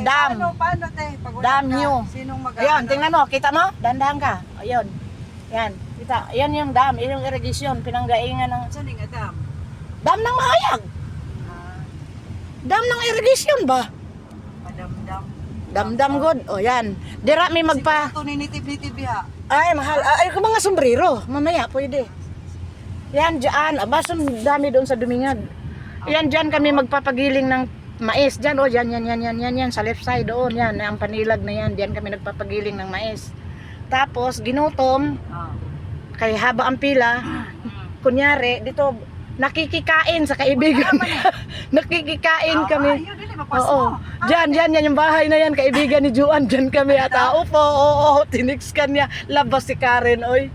dam. Paano, te? Pag wala Dam ka, new. Sinong Ayun, tingnan mo, kita mo? Dandahan ka. Ayun. Yan, kita. Yan yung dam, yung irrigation, pinanggaingan ng Saan nga dam? dam ng Mahayag. Ah, Dam ng irrigation ba? madam-dam. Dam good. O yan. Dira may magpa... Siguro ito ninitib-nitib ha. Ay, mahal. Ay, kung mga sombrero. Mamaya, pwede. Yan, dyan. Abason, dami doon sa Dumingad. Yan, dyan kami magpapagiling ng mais. Dyan, o, yan. Sa left side doon, yan. Ang panilag na yan. Dyan kami nagpapagiling ng mais. Tapos, ginutom. Ah. Kay haba ang pila. Kunyari, dito, nakikikain sa kaibigan. Nakikikain kami. Ayun, dili, mapas Oo. mo. Diyan, yung bahay na yan, kaibigan ni Juan, diyan kami at upo, oo, tinix ka niya, labas si Karen, oy,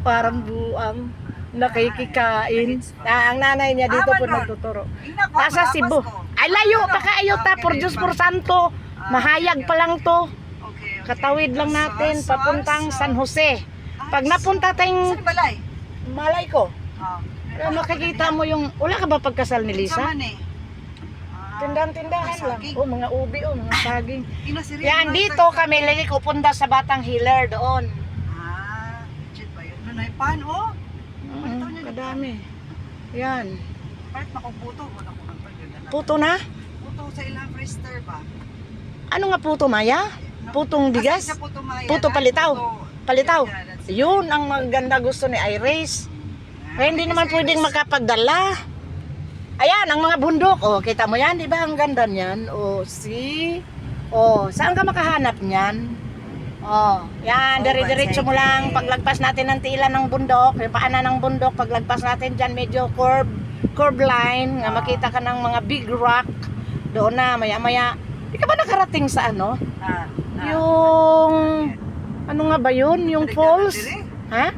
parang buang, nakikikain. Ang nanay niya dito po nagtuturo. Nasa Cebu. Ay, layo, pakaayo ta, por Diyos, por Santo, Mahayag pa lang to. Katawid lang natin, papuntang San Jose. Pag napunta tayong Saan balay? malay ko, Ah. makikita mo yung, wala ka ba pagkasal ni Lisa? Saan eh? Tindahan-tindahan lang. saging. Oh, mga ubi, oh, mga saging. Inasiri. Yan, dito kami lagi pupunta sa Batang Healer doon. Ah, legit ba yun? Nunay pan, oh. Kadami. Yan. Palit makuputo. Wala ko ng pagdala. Puto na? Puto sa ilang freezer ba? Ano nga puto, Maya? Putong bigas? Kasi sa puto maya. Puto palitaw. Palitaw. Yeah, that's- Yun ang maganda gusto ni Iris. Kaya hindi naman pwedeng makapagdala. Ayan, ang mga bundok. Oh, kita mo yan, di ba? Ang ganda niyan. Oh, see? Oh, saan ka makahanap niyan? Oh, yan, dire-diretso mo lang. Paglagpas natin ng tila ng bundok, yung paanan ng bundok, paglagpas natin dyan, medyo curve line, nga makita ka ng mga big rock. Doon na, maya-maya. Di ka ba nakarating sa ano? Yung, ano nga ba yun? Yung falls? Ha?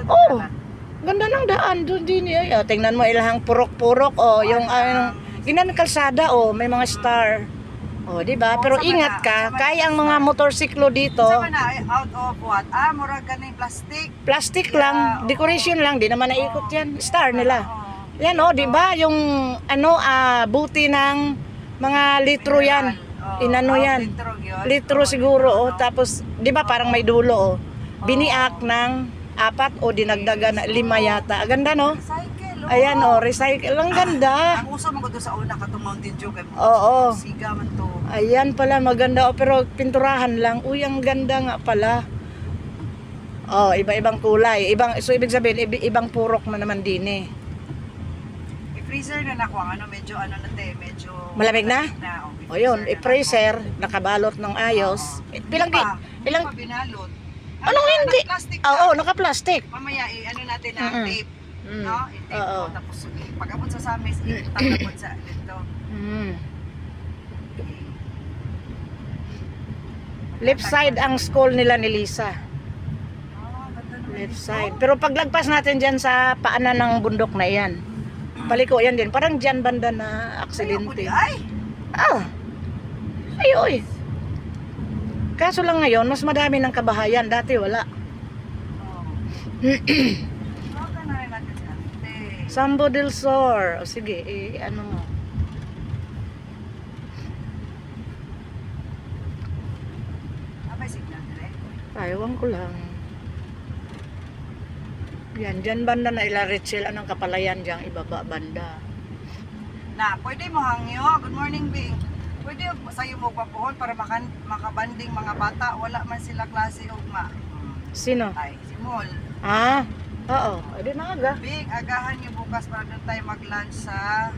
Oh. Ganda ng daan doon din eh. Oh, tingnan mo ilahang purok-purok oh, yung ginan kalsada oh, may mga star. Oh, di ba? Pero ingat ka, kaya ang mga motorsiklo dito, Sama na, out of what? Murag ganing plastic. plastic lang, decoration lang, di naman naikot 'yan. Star nila. Yan oh, di ba? Yung ano buti ng mga litro 'yan. Inano 'yan. Litro siguro oh, tapos di ba parang may dulo oh. Biniak ng 4 o dinagdagan na 5 yata. Ganda no? Recycle. Ayan oh, recycle. Ang ganda. Ang uso mo ko doon sa una katong Mountain Dew kay mo. Oo. Siga man to. Ayan pala, maganda. Oh, pero pinturahan lang. Uy, ang ganda nga pala. Oh, iba-ibang kulay. So, ibig sabihin, ibang purok na naman din eh. I-freezer na nakuha. Ano, medyo ano na te, medyo... Malamig na? O yun, i-freezer, nakabalot ng ayos. Ilang pa binalot. Anong hindi? Plastic Oo, naka-plastic. Mamaya, ano natin ang tape. No? I-tape Oo. ko. Tapos, pag-abot sa samis, itatapon sa dito. Left side ang school nila ni Lisa. Ganda naman Left dito. side. Pero paglagpas natin dyan sa paanan ng bundok na yan, paliko yan din. Parang dyan banda na aksidente. Ay! Ay, oy. Kaso lang ngayon, mas madami ng kabahayan. Dati wala. Baka na rin natin sa ate. Sambo del Sur. O sige, ano mo. Abay, signal nila Ewan ko lang. Yan, dyan banda na Ilarichel. Anong kapalayan dyan? Ibaba banda. Na, pwede mo hangyo. Good morning, Bing. Pwede sa'yo mo papuhon para makabanding mga bata. Wala man sila klase ugma. Sino? Ay, si Mol. Oo. Edi na aga. Bing, agahan niyo bukas para doon tayo mag-lunch sa...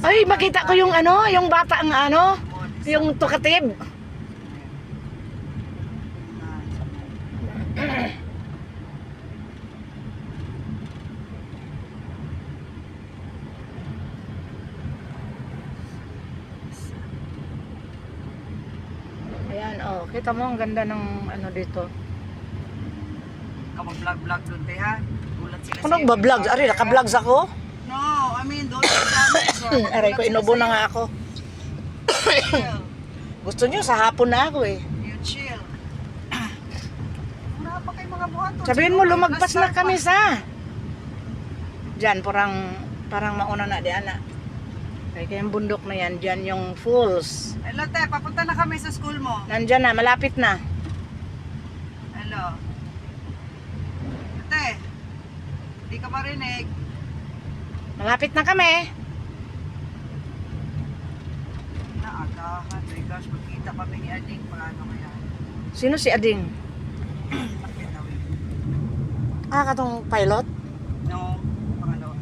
Ay, makita ko yung ano, yung bata ang ano, yung tukatib. Ayan, oh, kita mo ang ganda ng ano dito. Kamag-vlog-vlog doon tayo ha. Gulat sila Ano ba vlog? Ari, naka-vlogs ako? No, I mean doon sa Aray ko, inubo na nga ako. Gusto nyo, sa hapon na ako eh. You chill. Wala pa kayo mga buhaton. Sabihin mo, lumagpas na kami sa... Diyan, parang mauna na di ana. Kaya yung bundok na yan, dyan yung falls. Hello, te. Papunta na kami sa school mo. Nandyan na, malapit na. Hello. Te, hindi ka marinig. Malapit na kami. Naagahan. My gosh, magkita kami ni Ading. Paano kaya? Sino si Ading? Nakitawin. Ah, katong pilot? No, pangalawa.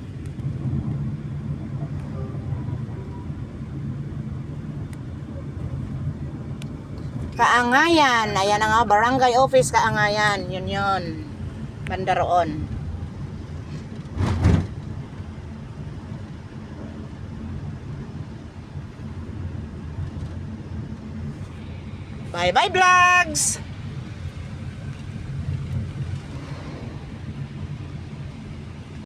Kaangayan. Ayan ang nga, barangay office Kaangayan. Yun yun. Banda roon. Bye-bye vlogs!